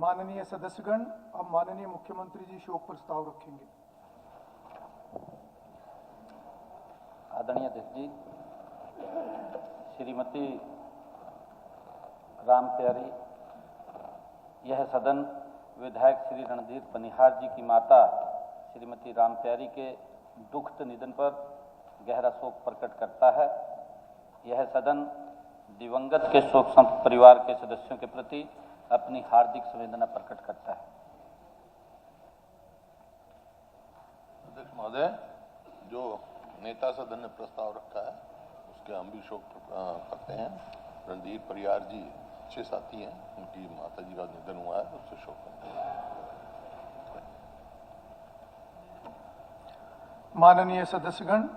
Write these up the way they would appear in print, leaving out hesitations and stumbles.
माननीय सदस्यगण, अब माननीय मुख्यमंत्री जी शोक प्रस्ताव रखेंगे। आदरणीय अध्यक्ष जी, श्रीमती राम प्यारी, यह सदन विधायक श्री रणधीर पनिहार जी की माता श्रीमती राम प्यारी के दुखद निधन पर गहरा शोक प्रकट करता है। यह सदन दिवंगत के शोक संतप्त परिवार के सदस्यों के प्रति अपनी हार्दिक संवेदना प्रकट करता है। अध्यक्ष महोदय, जो नेता सदन ने प्रस्ताव रखा है उसके हम भी शोक करते हैं। रणधीर परिहार जी अच्छे साथी हैं, उनकी माता जी का निधन हुआ है, उससे शोक करते हैं। माननीय सदस्यगण,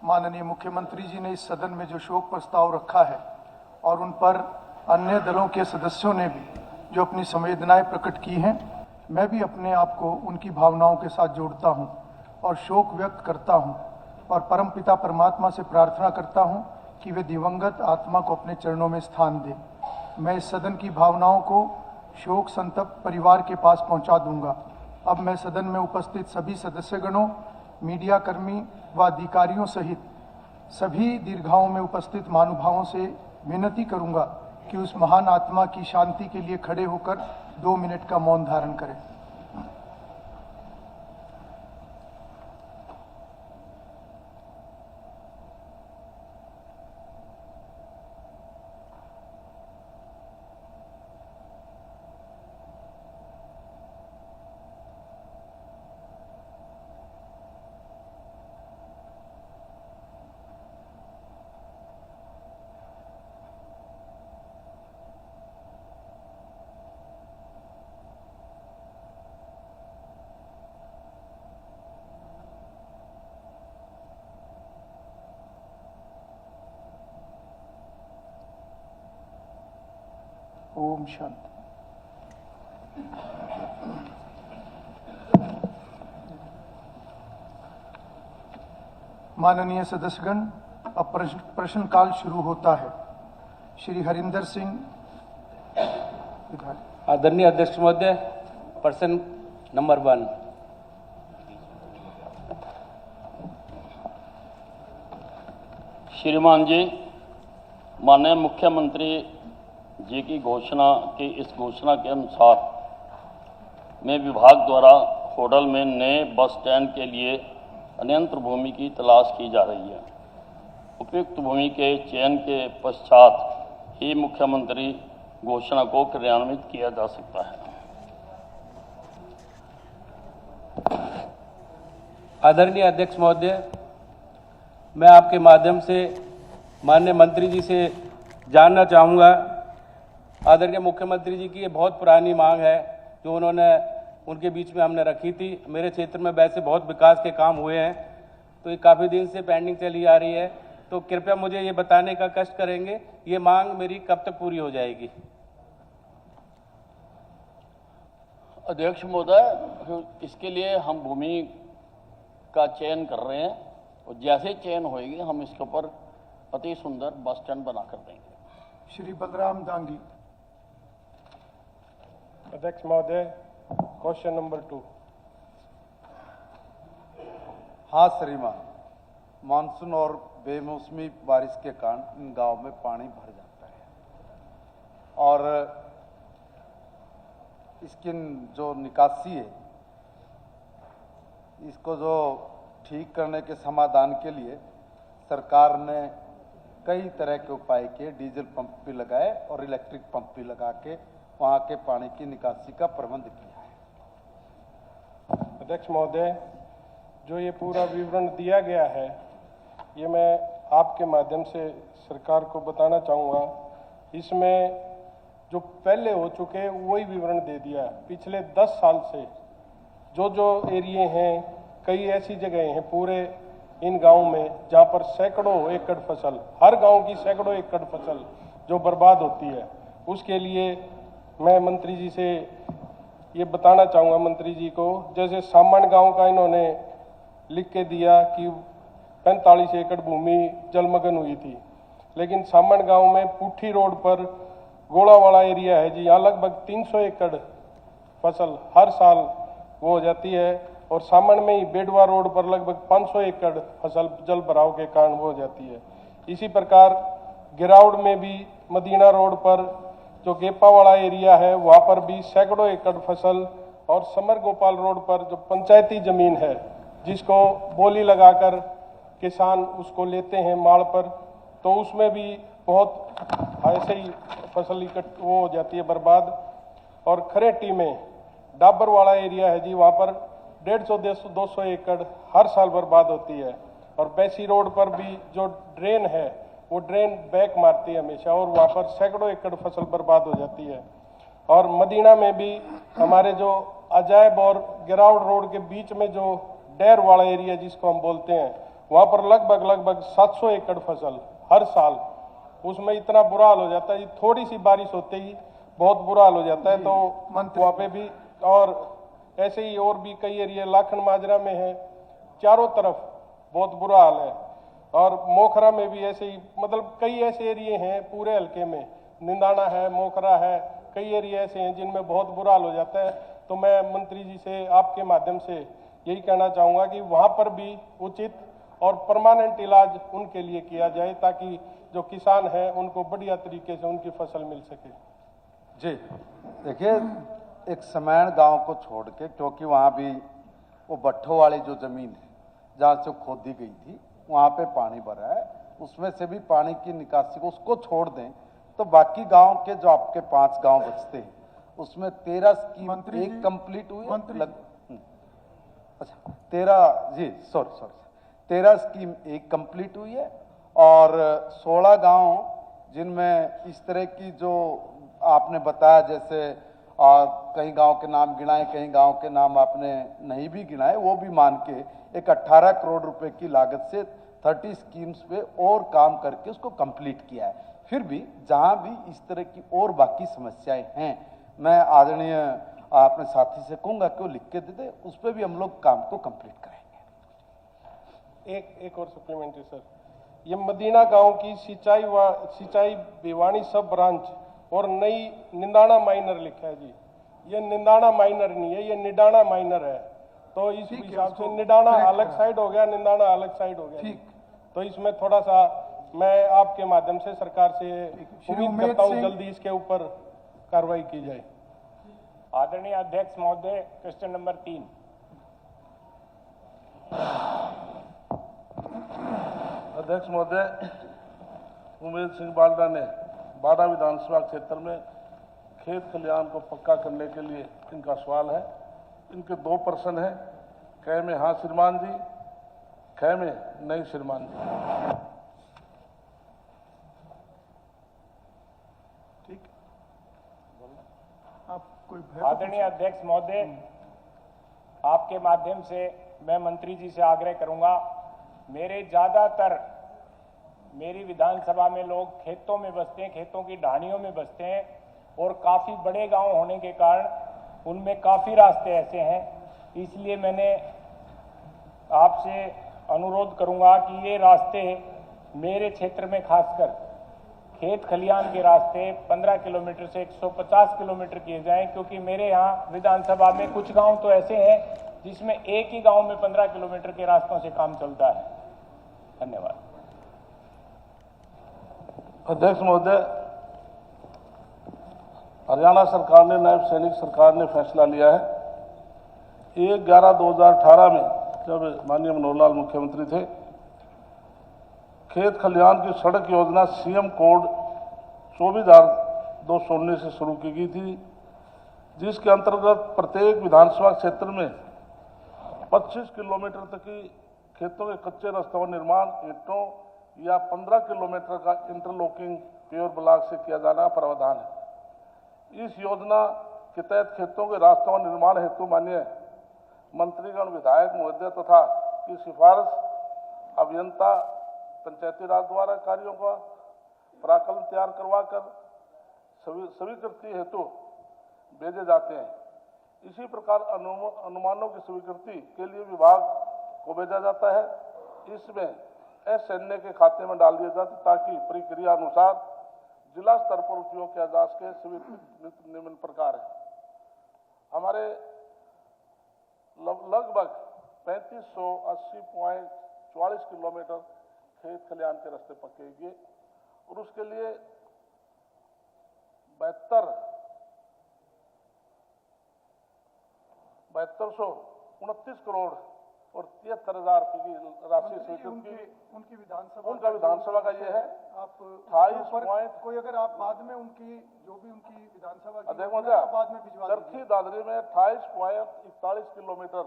माननीय मुख्यमंत्री जी ने इस सदन में जो शोक प्रस्ताव रखा है और उन पर अन्य दलों के सदस्यों ने भी जो अपनी संवेदनाएं प्रकट की हैं, मैं भी अपने आप को उनकी भावनाओं के साथ जोड़ता हूं और शोक व्यक्त करता हूं और परमपिता परमात्मा से प्रार्थना करता हूं कि वे दिवंगत आत्मा को अपने चरणों में स्थान दें। मैं इस सदन की भावनाओं को शोक संतप्त परिवार के पास पहुंचा दूंगा। अब मैं सदन में उपस्थित सभी सदस्यगणों, मीडिया कर्मी व अधिकारियों सहित सभी दीर्घाओं में उपस्थित महानुभावों से विनती करूंगा कि उस महान आत्मा की शांति के लिए खड़े होकर 2 मिनट का मौन धारण करें। ओम शांति। माननीय सदस्यगण, अब प्रश्नकाल शुरू होता है। श्री हरिंदर सिंह विधायक। आदरणीय अध्यक्ष महोदय, प्रश्न नंबर 1। श्रीमान जी, माननीय मुख्यमंत्री जी की घोषणा की इस घोषणा के अनुसार में विभाग द्वारा होडल में नए बस स्टैंड के लिए अन्यंत्र भूमि की तलाश की जा रही है। उपयुक्त भूमि के चयन के पश्चात ही मुख्यमंत्री घोषणा को क्रियान्वित किया जा सकता है। आदरणीय अध्यक्ष महोदय, मैं आपके माध्यम से माननीय मंत्री जी से जानना चाहूँगा। आदरणीय मुख्यमंत्री जी की ये बहुत पुरानी मांग है जो उनके बीच में हमने रखी थी। मेरे क्षेत्र में वैसे बहुत विकास के काम हुए हैं, तो ये काफ़ी दिन से पेंडिंग चली आ रही है, तो कृपया मुझे ये बताने का कष्ट करेंगे ये मांग मेरी कब तक पूरी हो जाएगी। अध्यक्ष महोदय, इसके लिए हम भूमि का चयन कर रहे हैं और जैसे चयन होएगी हम इसके ऊपर अति सुंदर बस स्टैंड बना कर देंगे। श्री बलराम दांगी। अध्यक्ष महोदय, क्वेश्चन नंबर 2। हाँ श्रीमान, मानसून और बेमौसमी बारिश के कारण इन गांव में पानी भर जाता है और इसकी जो निकासी है इसको जो ठीक करने के समाधान के लिए सरकार ने कई तरह के उपाय किए। डीजल पंप भी लगाए और इलेक्ट्रिक पंप भी लगा के वहां के पानी की निकासी का प्रबंध किया है। अध्यक्ष महोदय, जो ये पूरा विवरण दिया गया है ये मैं आपके माध्यम से सरकार को बताना चाहूँगा। इसमें जो पहले हो चुके वही विवरण दे दिया। पिछले 10 साल से जो एरिए हैं, कई ऐसी जगह हैं पूरे इन गांव में जहां पर सैकड़ों एकड़ फसल, हर गांव की सैकड़ों एकड़ फसल जो बर्बाद होती है, उसके लिए मैं मंत्री जी से ये बताना चाहूँगा मंत्री जी को। जैसे सामण गांव का इन्होंने लिख के दिया कि 45 एकड़ भूमि जलमग्न हुई थी, लेकिन सामण गांव में पुठी रोड पर गोला वाला एरिया है जी, यहाँ लगभग 300 एकड़ फसल हर साल वो हो जाती है। और सामन में ही बेडवा रोड पर लगभग 500 एकड़ फसल जल भराव के कारण वो हो जाती है। इसी प्रकार गिरावड़ में भी मदीना रोड पर जो गेपा वाला एरिया है वहाँ पर भी सैकड़ों एकड़ फसल, और समर गोपाल रोड पर जो पंचायती जमीन है जिसको बोली लगाकर किसान उसको लेते हैं माड़ पर, तो उसमें भी बहुत ऐसे ही फसल वो हो जाती है बर्बाद। और खरेटी में डाबर वाला एरिया है जी, वहाँ पर 150-200 एकड़ हर साल बर्बाद होती है। और बैसी रोड पर भी जो ड्रेन है वो ड्रेन बैक मारती है हमेशा, और वहाँ पर सैकड़ों एकड़ फसल बर्बाद हो जाती है। और मदीना में भी हमारे जो अजायब और गिरावड़ रोड के बीच में जो डैर वाला एरिया जिसको हम बोलते हैं, वहाँ पर लगभग 700 एकड़ फसल हर साल, उसमें इतना बुरा हाल हो जाता है, थोड़ी सी बारिश होते ही बहुत बुरा हाल हो जाता है। तो वहाँ पे भी, और ऐसे ही और भी कई एरिया लाखन माजरा में है, चारों तरफ बहुत बुरा हाल है। और मोखरा में भी ऐसे ही, मतलब कई ऐसे एरिए हैं पूरे हल्के में, निंदाना है, मोखरा है, कई एरिया ऐसे हैं जिनमें बहुत बुरा हाल हो जाता है। तो मैं मंत्री जी से आपके माध्यम से यही कहना चाहूँगा कि वहाँ पर भी उचित और परमानेंट इलाज उनके लिए किया जाए, ताकि जो किसान हैं उनको बढ़िया तरीके से उनकी फसल मिल सके। जी देखिए, एक समैन गांव को छोड़ के, क्योंकि वहाँ भी वो भट्ठों वाली जो जमीन है जहाँ से खोदी गई थी वहाँ पे पानी भरा है, उसमें से भी पानी की निकासी को उसको छोड़ दें तो बाकी गांव के जो आपके 5 गांव बचते हैं उसमें 13 स्कीम एक कंप्लीट हुई है। अच्छा 13 स्कीम एक कंप्लीट हुई है, और 16 गांव जिनमें इस तरह की जो आपने बताया, जैसे कहीं गांव के नाम गिनाए, कहीं गांव के नाम आपने नहीं भी गिनाए, वो भी मान के एक 18 करोड़ रुपए की लागत से 30 स्कीम्स पे और काम करके उसको कंप्लीट किया है। फिर भी जहां भी इस तरह की और बाकी समस्याएं हैं, मैं आदरणीय अपने साथी से कहूंगा कि वो लिख के दे दे, उस पर भी हम लोग काम को कंप्लीट करेंगे। एक और सप्लीमेंट्री सर, ये मदीना गांव की सिंचाई भिवानी सब ब्रांच और नई निंदाना माइनर लिखा है जी, ये निंदाना माइनर नहीं है, ये निडाना माइनर है। तो इस हिसाब से निडाना अलग साइड हो गया, निंदाना अलग साइड हो गया। ठीक, तो इसमें थोड़ा सा मैं आपके माध्यम से सरकार से उम्मीद करता हूँ जल्दी इसके ऊपर कार्रवाई की जाए। आदरणीय अध्यक्ष महोदय, क्वेश्चन नंबर 3। अध्यक्ष महोदय, उमेश सिंह बालदा ने बाड़ा विधानसभा क्षेत्र में खेत खलिहान को पक्का करने के लिए इनका सवाल है। इनके 2 प्रश्न हैं, क में हाँ श्रीमान जी, ख में नहीं श्रीमान जी। ठीक, आप कोई आदरणीय अध्यक्ष महोदय, आपके माध्यम से मैं मंत्री जी से आग्रह करूंगा, मेरी विधानसभा में लोग खेतों में बसते हैं, खेतों की ढाणियों में बसते हैं, और काफी बड़े गांव होने के कारण उनमें काफी रास्ते ऐसे हैं। इसलिए मैंने आपसे अनुरोध करूंगा कि ये रास्ते मेरे क्षेत्र में खासकर खेत खलिहान के रास्ते 15 किलोमीटर से 150 किलोमीटर किए जाएं, क्योंकि मेरे यहाँ विधानसभा में कुछ गांव तो ऐसे हैं जिसमें एक ही गांव में 15 किलोमीटर के रास्तों से काम चलता है। धन्यवाद। अध्यक्ष महोदय, हरियाणा सरकार ने, नायब सैनिक सरकार ने फैसला लिया है 1/11/2018 में, जब माननीय मनोहर लाल मुख्यमंत्री थे, खेत खलिहान की सड़क योजना सीएम कोड 24,219 से शुरू की गई थी, जिसके अंतर्गत प्रत्येक विधानसभा क्षेत्र में 25 किलोमीटर तक की खेतों के कच्चे रास्तों का निर्माण ईंटों या 15 किलोमीटर का इंटरलॉकिंग पेवर ब्लॉक से किया जाना का प्रावधान है। इस योजना के तहत खेतों के रास्तों का निर्माण हेतु माननीय मंत्रीगण, विधायक महोदय तथा की सिफारिश अभियंता पंचायती राज द्वारा कार्यों का प्राकलन तैयार करवाकर स्वीकृति हेतु भेजे जाते हैं। इसी प्रकार अनुमानों की स्वीकृति के लिए विभाग को भेजा जाता है। इसमें SNA के खाते में डाल दिया जाता है ताकि प्रक्रिया अनुसार जिला स्तर पर उपयोग किया जा सके। स्वीकृति निम्न प्रकार है। हमारे लगभग 3580.44 किलोमीटर खेत खलिहान के रास्ते पक्के किए और उसके लिए 7229 करोड़ और 73,000 रुपये की राशि स्वीकृत की। उनकी विधानसभा उनका विधानसभा का ये है आप 28 पॉइंट कोई अगर आप बाद में उनकी जो भी उनकी विधानसभा की देखो आप बाद में भिजवा चरखी दीजिए। दादरी में 28.41 किलोमीटर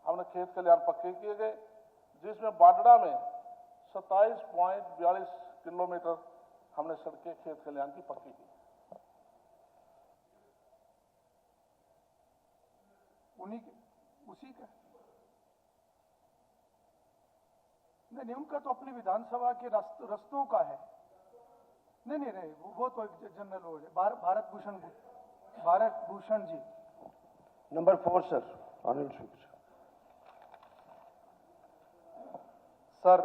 हमने खेत खलिहान पक्के किए गए, जिसमें बाडड़ा में 27.42 किलोमीटर हमने सड़कें खेत खलिहान की पक्की की। उसी का नहीं, उनका तो अपनी विधानसभा के रस्तों का है। नहीं, वो तो जनरल रोड है। Bharat Bhushan ji. Number 4 sir, honourable speaker. Sir,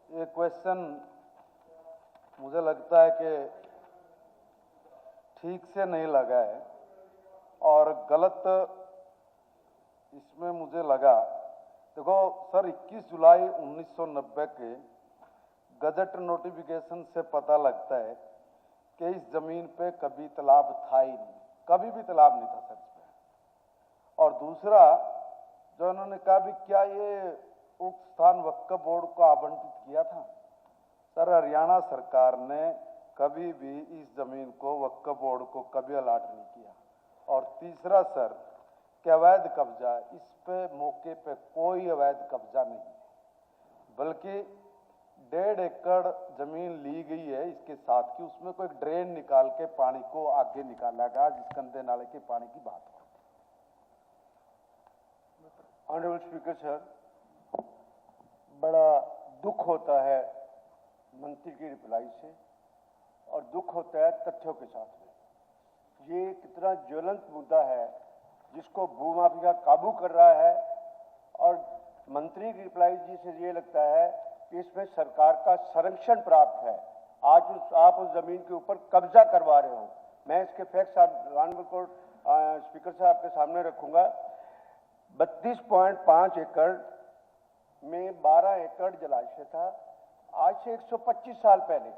ये क्वेश्चन मुझे लगता है कि ठीक से नहीं लगा है और गलत इसमें मुझे लगा। देखो सर, 21 जुलाई 1990 के गजट नोटिफिकेशन से पता लगता है कि इस जमीन पे कभी तालाब था ही नहीं, कभी भी तालाब नहीं था सर इस पे। और दूसरा जो उन्होंने कहा भी क्या ये उक्त स्थान वक्फ बोर्ड को आवंटित किया था? सर, हरियाणा सरकार ने कभी भी इस जमीन को वक्फ बोर्ड को कभी अलाट नहीं किया। और तीसरा सर, कि अवैध कब्जा, इस पे मौके पे कोई अवैध कब्जा नहीं है, बल्कि 1.5 एकड़ जमीन ली गई है इसके साथ की, उसमें कोई ड्रेन निकाल के पानी को आगे निकाला गया, जिस गंदे नाले के पानी की बात हो। ऑनरेबल स्पीकर सर, बड़ा दुख होता है मंत्री की रिप्लाई से और दुख होता है तथ्यों के साथ में। ये कितना ज्वलंत मुद्दा है जिसको भूमाफिया काबू कर रहा है और मंत्री की रिप्लाई जी से ये लगता है कि इसमें सरकार का संरक्षण प्राप्त है। आज आप उस जमीन के ऊपर कब्जा करवा रहे हो। मैं इसके फैक्ट्स ऑनरेबल कोर्ट स्पीकर साहब के सामने रखूंगा। 32.5 एकड़ में 12 एकड़ जलाशय था, आज से 125 साल पहले,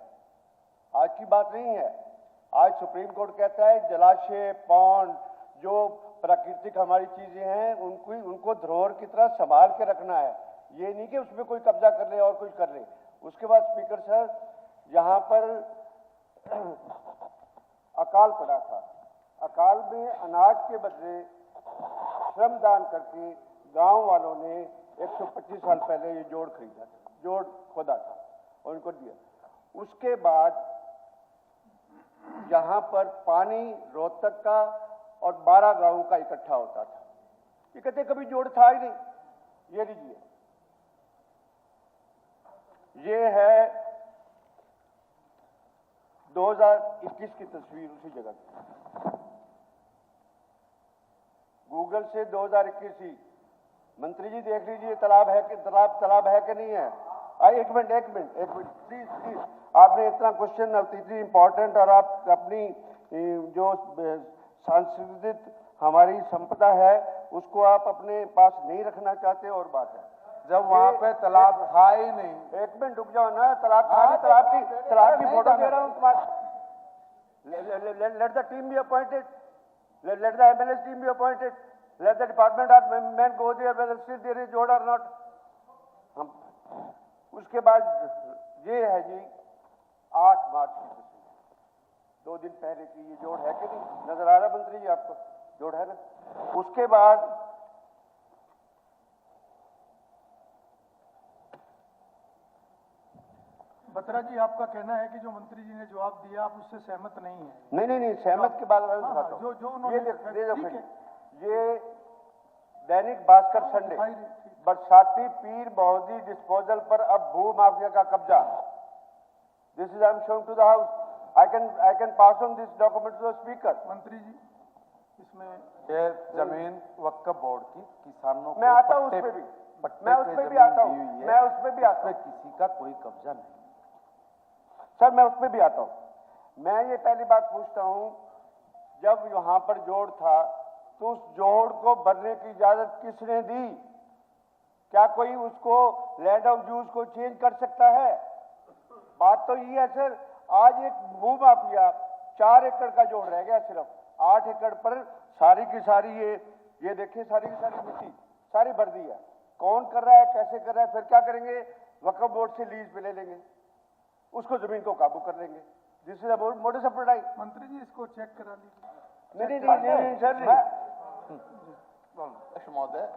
आज की बात नहीं है। आज सुप्रीम कोर्ट कहता है जलाशय, पौंड, जो प्राकृतिक हमारी चीजें हैं उनको धरोहर की तरह संभाल के रखना है, ये नहीं कि उसमें कोई कब्जा कर ले और कुछ कर ले। उसके बाद स्पीकर सर, यहाँ पर अकाल पड़ा था, अकाल में अनाज के बदले श्रमदान करके गांव वालों ने 125 साल पहले ये जोड़ खरीदा था, जोड़ खोदा था और उनको दिया। उसके बाद यहाँ पर पानी रोहतक का और 12 गांवों का इकट्ठा होता था। ये कहते कभी जोड़ था ही नहीं। ये लीजिए, ये है 2021 की तस्वीर उसी जगह की। गूगल से 2021 ही। मंत्री जी देख लीजिए तालाब है कि तालाब है कि नहीं है। एक मिनट प्लीज। आपने इतना क्वेश्चन इतनी इंपॉर्टेंट और आप अपनी जो सांस्कृतिक हमारी संपदा है उसको आप अपने पास नहीं रखना चाहते और बात है। जब वहां पे तालाब था ही नहीं। एक मिनट रुक जाओ ना, तालाब की फोटो दे रहा हूँ तुम्हारे। Let the team be appointed, let the MLA team be appointed, let the department of man go there whether still there is जोड़ और नॉट। उसके बाद ये है जी 8 मार्च की तस्वीर, 2 दिन पहले की। ये जोड़ है कि नहीं? नजर आ रहा मंत्री जी आपको? जोड़ है ना? उसके बाद बत्रा जी, आपका कहना है कि जो मंत्री जी ने जवाब दिया आप उससे सहमत नहीं है? नहीं, सहमत के बाद मैं हाँ, जो उन्होंने ये दैनिक भास्कर संडे, बरसाती पीर बहुदी डिस्पोजल पर अब भू माफिया का कब्जा। This is I am showing to the house. I can pass on this document to the speaker. मंत्री जी, इसमें ये जमीन वक्फ बोर्ड की किसानों को मैं आता हूं उसमें भी, मैं उसमें भी आता हूं, मैं उसमें भी आता हूं। किसी का कोई कब्जा नहीं सर, मैं उसमें भी आता हूं। मैं ये पहली बात पूछता हूं, जब यहाँ पर जोड़ था तो उस जोड़ को भरने की इजाजत किसने दी? क्या कोई उसको लैंड ऑफ यूज को चेंज कर सकता है? बात तो ये है सर, आज एक भू माफिया 4 एकड़ का जोड़ रह गया, सिर्फ 8 एकड़ पर सारी की सारी ये देखिए सारी की सारी मिट्टी सारी भर दी है। कौन कर रहा है, कैसे कर रहा है, फिर क्या करेंगे? वक्फ बोर्ड से लीज पे ले लेंगे, उसको जमीन को काबू कर लेंगे, जिससे मोटे से पढ़ाई। मंत्री जी इसको चेक करा लीजिए। नहीं सर, अध्यक्ष महोदय,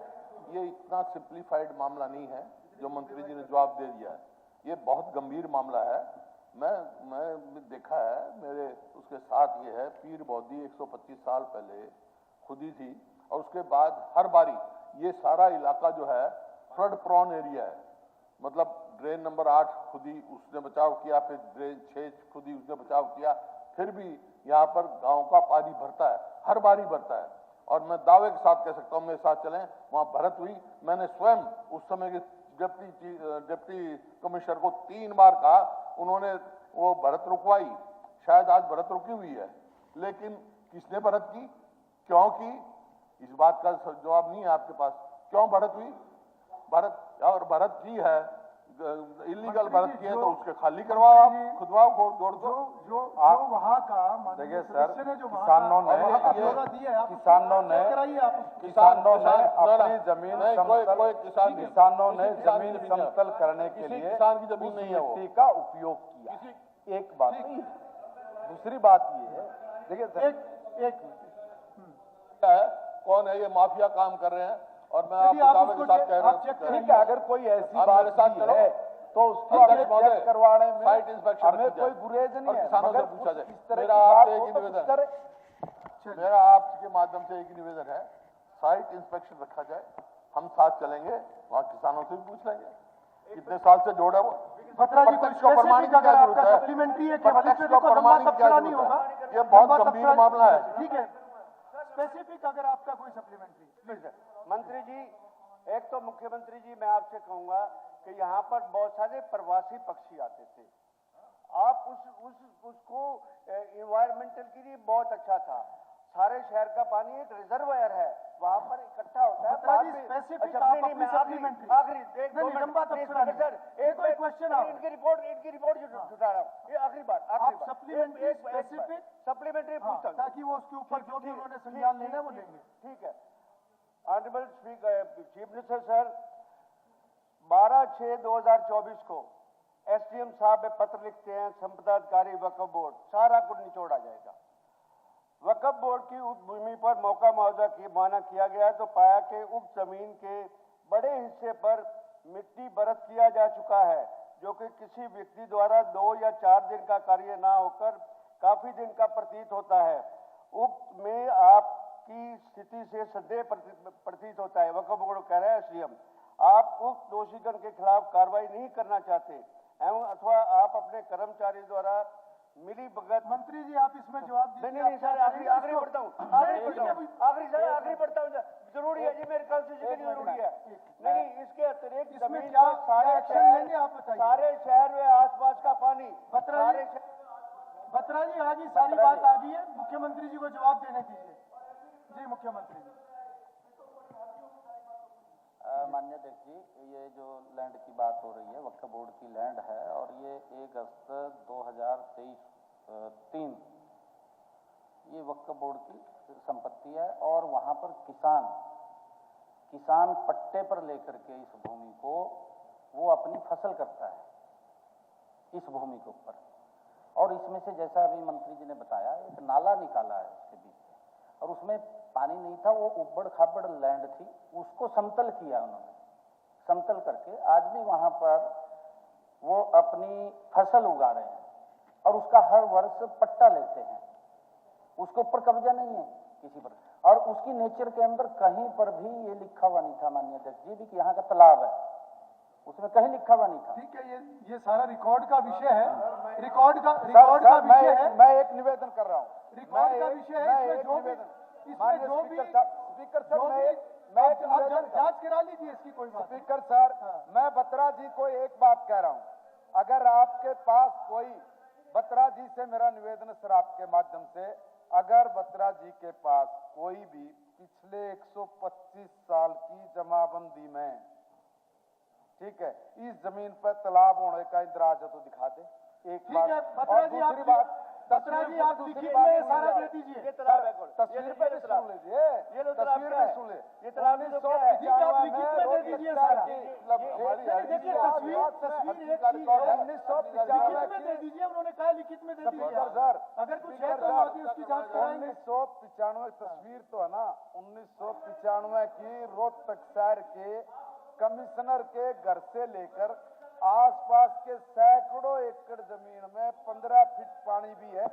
ये इतना सिंप्लीफाइड मामला नहीं है जो मंत्री जी ने जवाब दे दिया है। ये बहुत गंभीर मामला है। मैं देखा है, मेरे उसके साथ ये है, पीर बौद्धी 125 साल पहले खुदी थी और उसके बाद हर बारी ये सारा इलाका जो है फ्लड प्रॉन एरिया है। मतलब ड्रेन नंबर 8 खुदी, उसने बचाव किया, फिर ड्रेन 6 खुदी, उसने बचाव किया, फिर भी यहाँ पर गांव का पानी भरता है, हर बारी भरता है। और मैं दावे के साथ कह सकता हूँ, मेरे साथ चलें, वहाँ भरत हुई। मैंने स्वयं उस समय के डिप्टी कमिश्नर को 3 बार कहा, उन्होंने वो भरत रुकवाई। शायद आज भरत रुकी हुई है, लेकिन किसने भरत की, क्यों की, इस बात का जवाब नहीं है आपके पास। क्यों भरत हुई? भरत और भरत की है, इलीगल भरत की है तो उसके खाली करवाओ, आप खुदवाओ को जोड़ दो। जो वहाँ का देखिए सर, किसानों ने अपनी जमीन किसानों ने जमीन समतल करने के लिए किसान की जमीन नहीं है, मिट्टी का उपयोग किया। एक बात नहीं, दूसरी बात ये है, देखिए सर, एक कौन है ये माफिया काम कर रहे हैं, और मैं आपको दावे के साथ कह रहा हूं, ठीक है, अगर कोई ऐसी बात भी है तो उसको हमें चेक करवाने में साइट इंस्पेक्शन हमें कोई गुरेज नहीं है। किसानों से मगर पूछा जाए। इस तरह मेरा की बात आपसे हो एक तो निवेदन, इस तरह मेरा आपके माध्यम से एक ही निवेदन है, साइट इंस्पेक्शन रखा जाए, हम साथ चलेंगे, वहाँ किसानों से भी पूछ लेंगे कितने साल से जोड़ा वो। प्रत्यक्ष को प्रमाणित की क्या जरूरत है? प्रत्यक्ष को प्रमाणित की क्या जरूरत है? ये बहुत गंभीर मामला है। ठीक है, स्पेसिफिक अगर आपका कोई सप्लीमेंट्री। मंत्री जी, एक तो मुख्यमंत्री जी, मैं आपसे कहूंगा कि यहाँ पर बहुत सारे प्रवासी पक्षी आते थे, आप उसको इन्वायरमेंटल के लिए बहुत अच्छा था। सारे शहर का पानी एक रिजर्वायर है, वहाँ पर इकट्ठा होता है। बाद में इनकी रिपोर्ट जुटा रहा हूँ, ये आखिरी बात, सप्लीमेंट्री पूछता हूँ ताकि वो उसके ऊपर जो भी उन्होंने संज्ञान लेना है वो लेंगे। ठीक है। ऑनरेबल चीफ मिनिस्टर सर, 12/6/2024 को एसडीएम साहब में पत्र लिखते हैं, संपदा अधिकारी वक्फ बोर्ड, सारा कुछ निचोड़ा जाएगा। वक्फ बोर्ड की उक्त भूमि पर मौका मुआवजा की माना किया गया तो पाया कि उक्त जमीन के बड़े हिस्से पर मिट्टी बरत किया जा चुका है, जो कि किसी व्यक्ति द्वारा 2 या 4 दिन का कार्य न होकर काफी दिन का प्रतीत होता है। उक्त में आपकी स्थिति से संदेह प्रतीत होता है। वक्फ बोर्ड कह रहा है एसडीएम, आप उक्त दोषीगण के खिलाफ कार्रवाई नहीं करना चाहते एवं अथवा आप अपने कर्मचारी द्वारा मिली भगत। मंत्री जी आप इसमें जवाब दीजिए। नहीं सर, आखिरी पढ़ता हूँ, आखिरी पढ़ता हूँ, जरूरी है जी, मेरे ख्याल से जरूरी है। नहीं, इसके अतिरिक्त इसमें क्या सारे शहर में आसपास का पानी बत्रा जी आगे सारी बात आ गई है, मुख्यमंत्री जी को जवाब देने दीजिए। जी मुख्यमंत्री जी। माननीय अध्यक्ष जी, ये जो लैंड की बात हो रही है, वक्फ बोर्ड की लैंड है और ये 1 अगस्त 2023 ये वक्फ बोर्ड की संपत्ति है और वहाँ पर किसान पट्टे पर लेकर के इस भूमि को वो अपनी फसल करता है इस भूमि के ऊपर। और इसमें से जैसा अभी मंत्री जी ने बताया, एक नाला निकाला है उसके बीच से और उसमें पानी नहीं था, वो उबड़ खाबड़ लैंड थी, उसको समतल किया उन्होंने। समतल करके आज भी वहाँ पर वो अपनी फसल उगा रहे हैं और उसका हर वर्ष पट्टा लेते हैं, उसके ऊपर कब्जा नहीं है किसी पर। और उसकी नेचर के अंदर कहीं पर भी ये लिखा हुआ नहीं था माननीय अध्यक्ष जी भी कि यहाँ का तालाब है, उसमें कहीं लिखा हुआ नहीं था। ठीक है, ये सारा रिकॉर्ड का विषय है, रिकॉर्ड का विषय है। मैं एक निवेदन कर रहा हूँ, रिकॉर्ड का विषय है, इसमें जो भी स्पीकर सर, मैं जांच करा लीजिए इसकी कोई बात। स्पीकर सर, मैं बत्रा जी को एक बात कह रहा हूँ, अगर आपके पास कोई, बत्रा जी से मेरा निवेदन सर आपके माध्यम से, अगर बत्रा जी के पास कोई भी पिछले 125 साल की जमाबंदी में, ठीक है, इस जमीन पर तालाब होने का इंदराज है तो दिखा दे। एक बात। और दूसरी बात, बत्रा जी आप लिखित में सारा दे दीजिए। ये तालाब है, तस्वीर पे सुन लीजिए, ये लो तालाब तस्वीर क्या पे है? सुन ले। ये तालाब भी तो क्या है? ठीक है, आप लिखित में दे दीजिए सारा। देखिए तस्वीर एक चीज है, लिखित में दे दीजिए। उन्होंने कहा लिखित में दे दीजिए। सर, अगर कुछ है तो हम आगे उसकी जांच कराएंगे। 1995 तस्वीर तो है ना, 1995 की रोहतक शहर के कमिश्नर के घर से लेकर आसपास के सैकड़ों एकड़ जमीन में 15 फीट पानी भी है।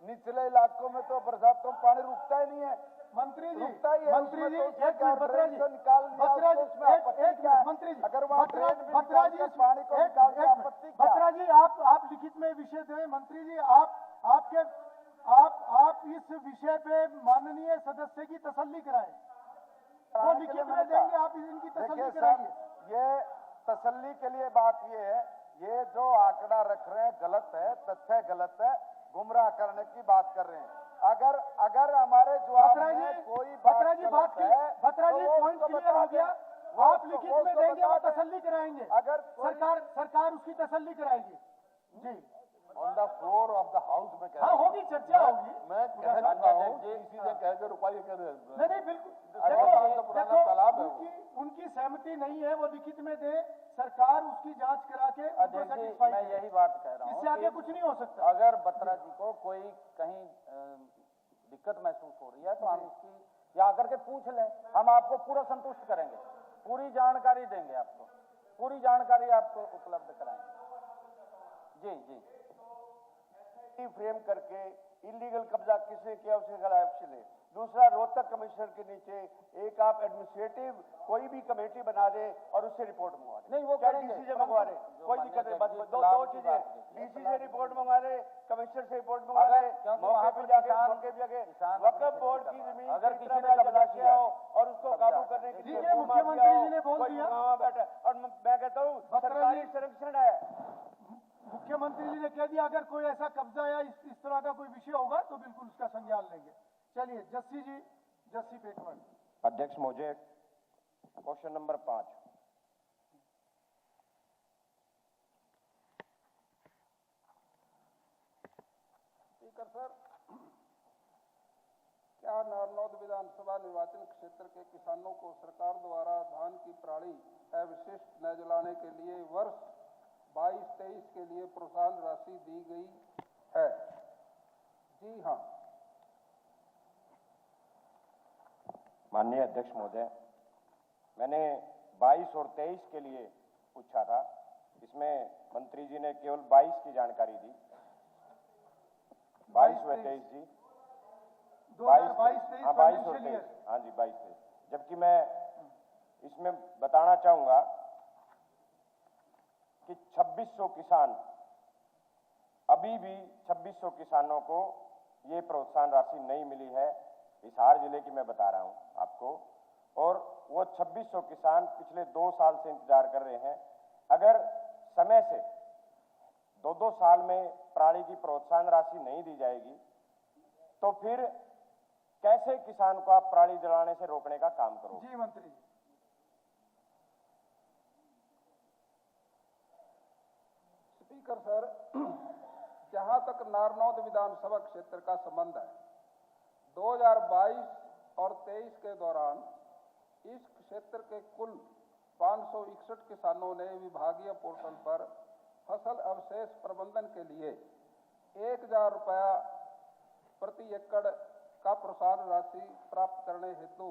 निचले इलाकों में तो बरसातों में पानी रुकता ही नहीं है। मंत्री जी, रुकता ही है, मंत्री जी, उसमें तो एक मिनट बत्रा जी, निकाल दिया, बत्रा जी, उसमें आपत्ति एक क्या है? मिनट मंत्री जी, अगर वहाँ बत्रा ड्रेन भी बत्रा निकाल जी, कर पानी को निकाल दिया, एक मिनट, आपत्ति क्या? बत्रा जी आप लिखित में विषय दें। मंत्री जी आप इस विषय पे माननीय सदस्य की तसल्ली कराएं। वो लिखित में देंगे, आप इनकी तसल्ली कराइए। ये तसल्ली के लिए बात ये है, ये जो आंकड़ा रख रहे हैं गलत है, तथ्य गलत है, गुमराह करने की बात कर रहे हैं। अगर हमारे जवाब में कोई बत्रा जी बात है, बत्रा जी तो पॉइंट उसको क्लियर हो गया। वो आप उसको- लिखित वो में उसको देंगे, वो बता दें। तसल्ली कराएंगे। अगर कोई- सरकार उसकी तसल्ली कराएगी जी। On the floor of the house में हाँ होगी, चर्चा होगी। मैं कह रहा हूँ किसी ने कह के रुपये कह रहे नहीं बिल्कुल। उनकी सहमति नहीं है, वो लिखित में दे, सरकार उसकी जांच करा के उनको satisfy मैं करे। यही बात कह रहा हूँ इससे आगे कि कुछ नहीं हो सकता। अगर बत्रा जी को कोई कहीं दिक्कत महसूस हो रही है तो हम उसकी या आकर के पूछ लें, हम आपको पूरा संतुष्ट करेंगे, पूरी जानकारी देंगे, आपको पूरी जानकारी आपको उपलब्ध कराएंगे। जी जी फ्रेम करके इलीगल कब्जा किसने किया उसके खिलाफ एक्शन है। दूसरा, रोहतक कमिश्नर के नीचे एक आप एडमिनिस्ट्रेटिव कोई भी कमेटी बना दे और उससे रिपोर्ट मंगवा दे। नहीं, वो क्या करेंगे। डीसी से मंगवा रहे, कोई दिक्कत नहीं। बस दो चीजें, डीसी से रिपोर्ट मंगवा रहे, कमिश्नर से रिपोर्ट मंगवा रहे, मौके पे जाके वक्फ बोर्ड की जमीन अगर किसी किसी तरह ने का कब्जा जलाशय हो और उसको काबू करने के ठीक लिए है, मुख्यमंत्री जी ने बोल दिया। बैठा और मैं कहता हूँ सरकारी संरक्षण है। मुख्यमंत्री जी ने कह दिया, अगर कोई ऐसा कब्जा या इस तरह का कोई विषय होगा तो बिल्कुल उसका संज्ञान लेंगे। चलिए जस्सी पेटवर। अध्यक्ष महोदय, क्वेश्चन नंबर 5। स्पीकर सर, क्या नारनौद विधानसभा निर्वाचन क्षेत्र के किसानों को सरकार द्वारा धान की पराली अवशिष्ट न जलाने के लिए वर्ष 22-23 के लिए प्रोत्साहन राशि दी गई है? जी हाँ। माननीय अध्यक्ष महोदय, मैंने 22 और 23 के लिए पूछा था। इसमें मंत्री जी ने केवल 22 की जानकारी दी। 22 व 23 जी, 2022-23 हाँ 22 और 23, हाँ जी 22-23। जबकि मैं इसमें बताना चाहूंगा कि 2600 किसान, अभी भी 2600 किसानों को ये प्रोत्साहन राशि नहीं मिली है। हिसार जिले की मैं बता रहा हूं आपको, और वो 2600 किसान पिछले 2 साल से इंतजार कर रहे हैं। अगर समय से 2-2 साल में पराली की प्रोत्साहन राशि नहीं दी जाएगी तो फिर कैसे किसान को आप पराली जलाने से रोकने का काम करोगे? जी मंत्री जी। स्पीकर सर, जहां तक नारनौद विधानसभा क्षेत्र का संबंध है, 2022 और 23 के दौरान इस क्षेत्र के कुल 561 किसानों ने विभागीय पोर्टल पर फसल अवशेष प्रबंधन के लिए 1000 रुपया प्रति एकड़ का प्रोत्साहन राशि प्राप्त करने हेतु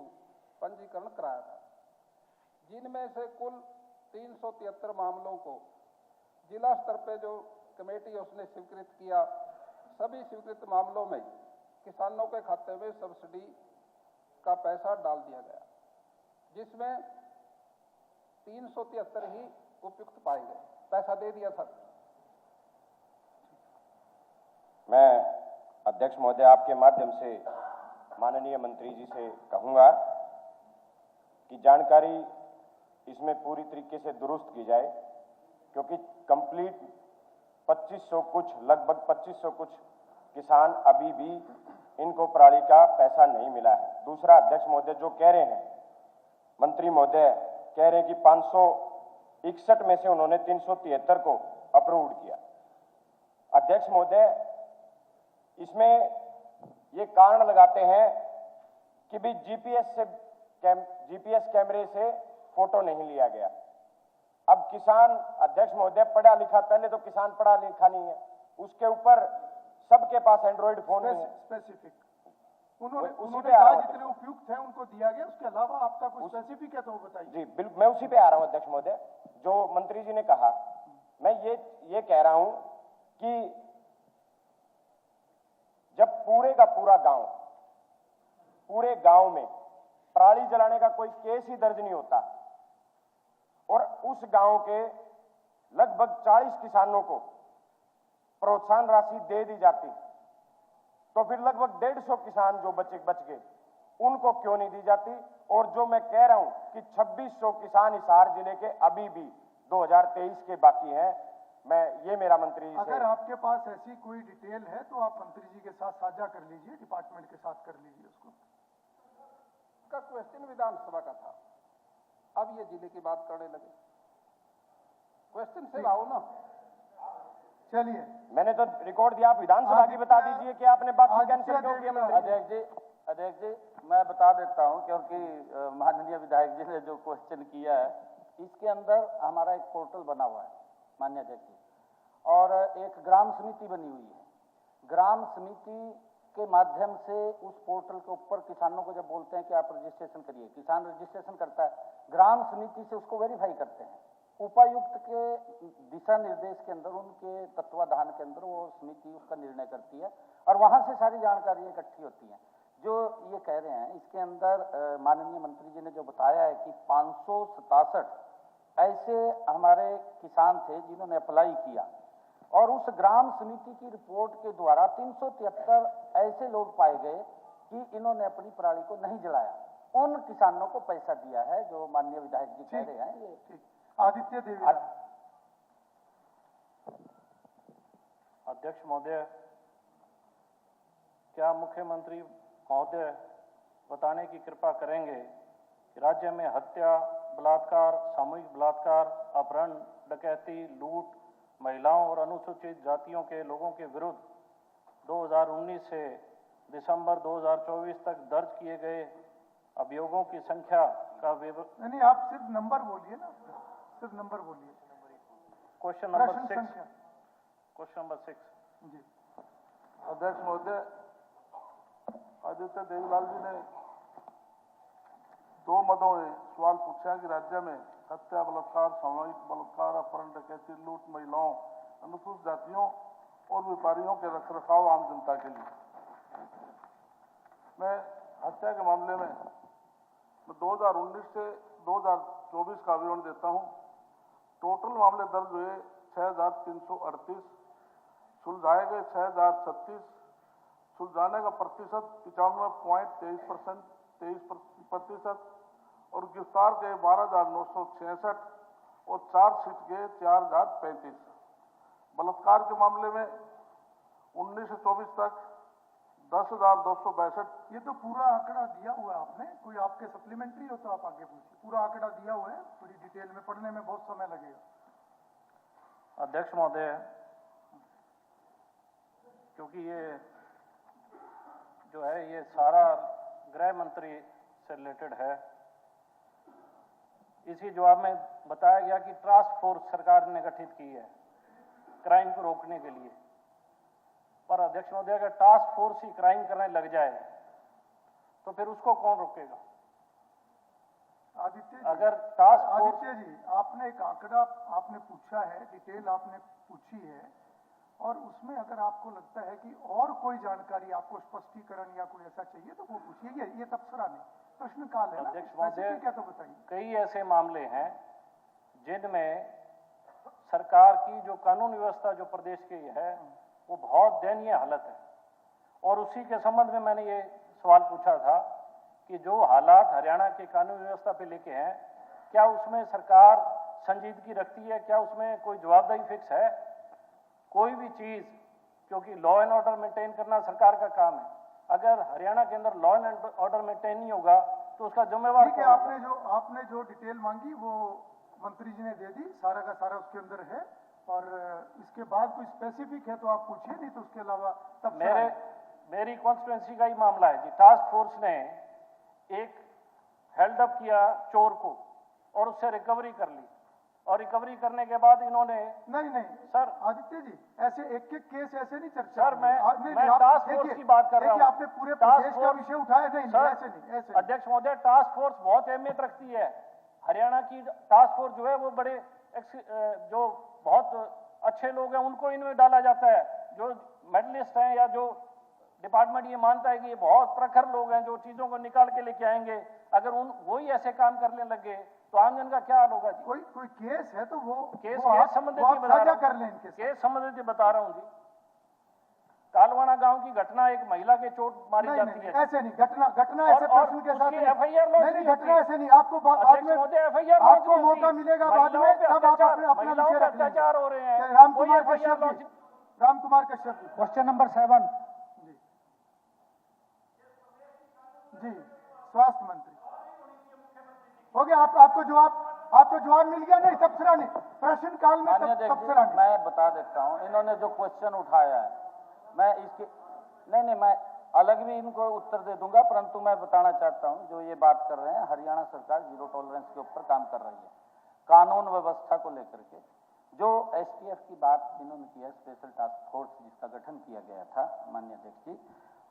पंजीकरण कराया था, जिनमें से कुल 373 मामलों को जिला स्तर पे जो कमेटी उसने स्वीकृत किया, सभी स्वीकृत मामलों में किसानों के खाते में सब्सिडी का पैसा डाल दिया गया, जिसमें 373 ही उपयुक्त पाए गए। पैसा दे दिया था। मैं अध्यक्ष महोदय आपके माध्यम से माननीय मंत्री जी से कहूंगा कि जानकारी इसमें पूरी तरीके से दुरुस्त की जाए, क्योंकि कंप्लीट 2500 कुछ, लगभग 2500 कुछ किसान अभी भी इनको पराली का पैसा नहीं मिला है। दूसरा, अध्यक्ष महोदय जो कह रहे हैं, मंत्री महोदय कह रहे हैं कि 561 में से उन्होंने 373 को अप्रूव्ड किया। अध्यक्ष महोदय इसमें ये कारण लगाते हैं कि भी जीपीएस कैमरे से फोटो नहीं लिया गया। अब किसान, अध्यक्ष महोदय, पढ़ा लिखा, पहले तो किसान पढ़ा लिखा नहीं है, उसके ऊपर सबके पास एंड्रॉइड फोन है। स्पेसिफिक उन्होंने उसी पे कहा जितने उपयुक्त है उनको दिया गया, उसके अलावा आपका कुछ स्पेसिफिक है तो वो बताइए। जी बिल्कुल, मैं उसी पे आ रहा हूं अध्यक्ष महोदय। जो मंत्री जी ने कहा, मैं ये कह रहा हूं कि जब पूरे का पूरा गांव, पूरे गांव में पराली जलाने का कोई केस ही दर्ज नहीं होता और उस गांव के लगभग 40 किसानों को प्रोत्साहन राशि दे दी जाती, तो फिर लगभग 150 किसान जो बच गए उनको क्यों नहीं दी जाती? और जो मैं कह रहा हूं कि 2600 किसान हिसार जिले के अभी भी 2023 के बाकी हैं। ये मेरा मंत्री जी से, अगर आपके पास ऐसी कोई डिटेल है तो आप मंत्री जी के साथ साझा कर लीजिए, डिपार्टमेंट के साथ कर लीजिए उसको। का क्वेश्चन विधानसभा का था, अब ये जिले की बात करने लगे। क्वेश्चन से आओ ना। चलिए, मैंने तो रिकॉर्ड दिया, आप विधानसभा की बता दीजिए कि आपने बाकी कैंसिल क्यों किया? अध्यक्ष जी मैं बता देता हूं, क्योंकि माननीय विधायक जी ने जो क्वेश्चन किया है, इसके अंदर हमारा एक पोर्टल बना हुआ है माननीय अध्यक्ष जी, और एक ग्राम समिति बनी हुई है। ग्राम समिति के माध्यम से उस पोर्टल के ऊपर किसानों को जब बोलते हैं कि आप रजिस्ट्रेशन करिए, किसान रजिस्ट्रेशन करता है, ग्राम समिति से उसको वेरीफाई करते हैं। उपायुक्त के दिशा निर्देश के अंदर, उनके तत्वाधान के अंदर वो समिति उसका निर्णय करती है और वहां से सारी जानकारियां इकट्ठी होती हैं। जो ये कह रहे हैं, इसके अंदर माननीय मंत्री जी ने जो बताया है कि 567 ऐसे हमारे किसान थे जिन्होंने अप्लाई किया और उस ग्राम समिति की रिपोर्ट के द्वारा 373 ऐसे लोग पाए गए कि इन्होंने अपनी पराली को नहीं जलाया। उन किसानों को पैसा दिया है जो माननीय विधायक जी कह रहे हैं। ये ठीक। आदित्य देवी। अध्यक्ष महोदय, क्या मुख्यमंत्री महोदय बताने की कृपा करेंगे कि राज्य में हत्या, बलात्कार, सामूहिक बलात्कार, अपहरण, डकैती, लूट, महिलाओं और अनुसूचित जातियों के लोगों के विरुद्ध 2019 से दिसंबर 2024 तक दर्ज किए गए अभियोगों की संख्या का विवरण। नहीं, आप सिर्फ नंबर बोलिए ना, सिर्फ नंबर बोलिए। Question number 6। क्वेश्चन नंबर 6 जी। अध्यक्ष महोदय, आदित्य देवीलाल जी ने 2 मदों में सवाल पूछा कि राज्य में हत्या, बलात्कार, सामूहिक बलात्कार, अपहरण, डकैती, लूट, महिलाओं, अनुसूचित जातियों और व्यापारियों के रखरखाव आम जनता के लिए। मैं हत्या के मामले में 2019 से 2024 का विवरण देता हूं। टोटल मामले दर्ज हुए 6338, सुलझाए गए 6036, सुलझाने का प्रतिशत 95.23%, 23% और गिरफ्तार के 12,966 और चार्जशीट के 4,035। बलात्कार के मामले में 19 से 24 तक 10,262। ये तो पूरा आंकड़ा दिया हुआ है आपने, कोई आपके सप्लीमेंट्री हो तो आप आगे पूछिए। पूरा आंकड़ा दिया हुआ है, थोड़ी डिटेल में पढ़ने में बहुत समय लगेगा। अध्यक्ष महोदय, क्योंकि ये जो है ये सारा गृह मंत्री से रिलेटेड है, इसी जवाब में बताया गया कि टास्क फोर्स सरकार ने गठित की है क्राइम को रोकने के लिए। पर अध्यक्ष महोदय, अगर टास्क फोर्स ही क्राइम करने लग जाए तो फिर उसको कौन रोकेगा? आदित्य जी, अगर टास्क फोर्स, आदित्य जी, आपने एक आंकड़ा आपने पूछा है, डिटेल आपने पूछी है, और उसमें अगर आपको लगता है कि और कोई जानकारी, आपको स्पष्टीकरण या कोई ऐसा चाहिए तो वो पूछिए। ये तबसरा नहीं, प्रश्नकाल है। अध्यक्ष महोदय, क्या तो बताइए। कई ऐसे मामले हैं जिनमें सरकार की जो कानून व्यवस्था जो प्रदेश की है वो बहुत दयनीय हालत है, और उसी के संबंध में मैंने ये सवाल पूछा था कि जो हालात हरियाणा के कानून व्यवस्था पे लेके हैं, क्या उसमें सरकार संजीदगी रखती है? क्या उसमें कोई जवाबदेही फिक्स है? कोई भी चीज, क्योंकि लॉ एंड ऑर्डर मेंटेन करना सरकार का काम है। अगर हरियाणा के अंदर लॉ एंड ऑर्डर मेंटेन नहीं होगा तो उसका जिम्मेवार ठीक है, कौन होगा? आपने जो डिटेल मांगी वो मंत्री जी ने दे दी, सारा का सारा उसके अंदर है। और इसके बाद कोई स्पेसिफिक है तो आप पूछिए, नहीं तो उसके अलावा तब मेरी कॉन्स्टिट्यूंसी का ही मामला है जी। टास्क फोर्स ने एक हेल्ड अप किया चोर को और उससे रिकवरी कर ली, और रिकवरी करने के बाद इन्होंने नहीं सर आदित्य जी, ऐसे एक एक केस ऐसे नहीं चर्चा। सर मैं टास्क फोर्स की बात कर रहा हूँ। आपने पूरे प्रदेश का विषय उठाया। नहीं ऐसे नहीं। अध्यक्ष महोदय, टास्क फोर्स बहुत अहमियत रखती है। हरियाणा की टास्क फोर्स जो है वो बड़े जो बहुत अच्छे लोग हैं उनको इनमें डाला जाता है, जो मेडलिस्ट हैं या जो डिपार्टमेंट ये मानता है कि ये बहुत प्रखर लोग हैं जो चीजों को निकाल के लेके आएंगे, अगर वही ऐसे काम करने लगे तो आमजन का क्या हाल होगा जी? कोई केस है तो वो केस संबंधित कर लें इनके केस संबंधित बता रहा हूँ जी। कालवाड़ा गांव की घटना, एक महिला के चोट मारी जाती है। ऐसे नहीं, घटना ऐसे पर्सन के साथ FIR नहीं, घटना ऐसे नहीं। आपको बाद में आपको मौका मिलेगा बाद में, तब आप अपना विषय रख लेंगे। अत्याचार हो रहे हैं। रामकुमार कश्यप जी, क्वेश्चन नंबर 7 जी, स्वास्थ्य मंत्री हो गया। आपको जवाब मिल गया। नहीं तबसरा नहीं, प्रश्न काल में तबसरा नहीं। मैं बता देता हूँ, इन्होंने जो क्वेश्चन उठाया है मैं इसके नहीं मैं अलग भी इनको उत्तर दे दूंगा, परंतु मैं बताना चाहता हूँ जो ये बात कर रहे हैं, हरियाणा सरकार जीरो टॉलरेंस के ऊपर काम कर रही है। कानून व्यवस्था को लेकर के जो STF की बात इन्होंने की है, स्पेशल टास्क फोर्स जिसका गठन किया गया था माननीय अध्यक्ष जी,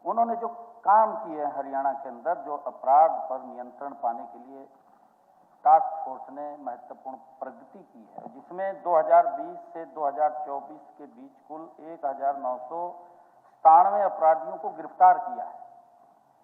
उन्होंने जो काम किए हैं हरियाणा के अंदर, जो अपराध पर नियंत्रण पाने के लिए टास्क फोर्स ने महत्वपूर्ण प्रगति की है, जिसमें 2020 से 2024 के बीच कुल 1997 अपराधियों को गिरफ्तार किया है।